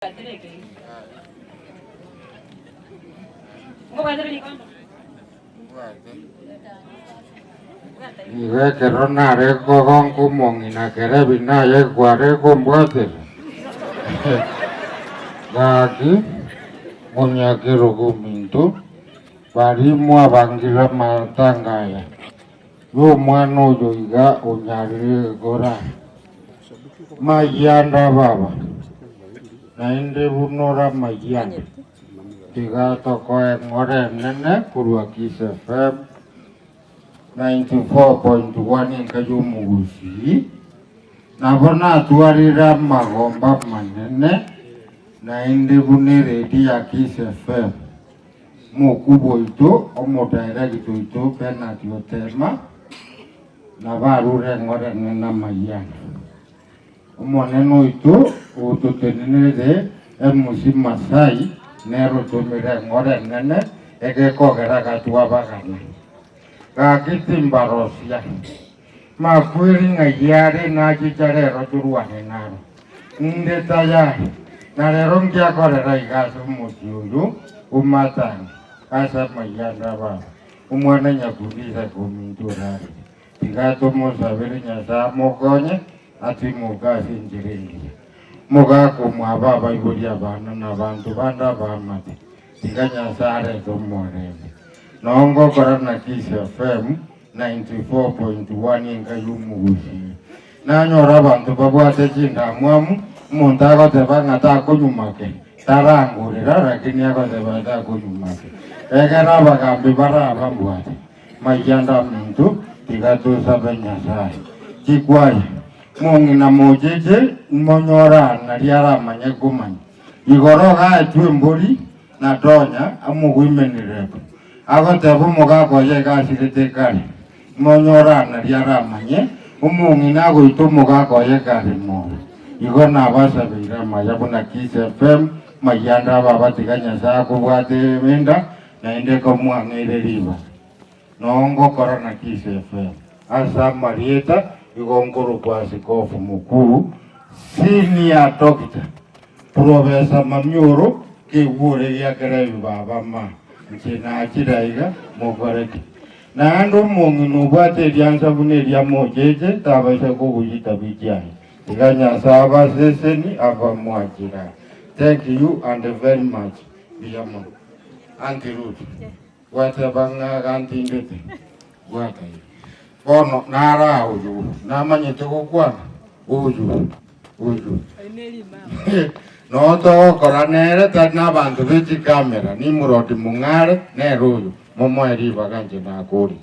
Iwe kero nare kokong kumongina kere bina ye kware kumbwate. Gaki munyakiro kumintu bari mua bangira matangaya. Yo mwana ujo iga unyari gora. Mayanda baba. Na inde bunora mayanda. Tiga toko ngore nene kurwa Kiss FM 94.1 yang kajumugusi. Nabona tuarira magomba manene. Na inde bunere dia Kiss FM. Mukubo itu omodaira gitu itu pena diotema. Na barure ngore nena mayanda. Omoneno itu ututenene de musim Masai. Nero tumire ngore nene ege kogera katua bagana kakitimba rosia makwiri ngayari naji chare roturuane naro nde taya narerong kia korera igasu musiuyu umatan asa mayanda ba umwana nyakudisa kuminturari tigato mosabiri nyasa mokonye ati muka sinjiringi muka kumwaba iburia bana na bantu banda bamate tinganya sare tomorebe nongo korana Kiss FM 94.1 inga yumugusi nanyora bantu babwate jinda mwamu muntago tebanga ta kunyumake tarangurira lakini yako tebata kunyumake egera bagambi bara bambwate mayanda muntu tigatu sabenya sai chikwai mungi na mojeje monyora na riara manyegumani igoro ga twembori na donya amugwimenireko agotebu mugako ye gasirite kali monyora na riara manye umungi na goito mugako ye kali mo igona basa bira mayabuna Kiss FM mayanda baba tiganya za kubwate menda na inde ko mwangere riba nongo korona Kiss FM asa marieta igongoro kwa askofu mkuu senior doctor Profesa Mamyoro kiwure ya kerebi baba ma nchina achiraiga mokoreki na ando mungi nubate lianza bune lya mojeje tabasha kugujita bijai iganya saba seseni ava mwachira. Thank you and very much biyama anti Ruth wata banga ganti ngete wata kono nara uju namanya toko kwana uju no to koranere tana bantu viti kamera ni muroti mungare ne ruju momo eri baganje na kuri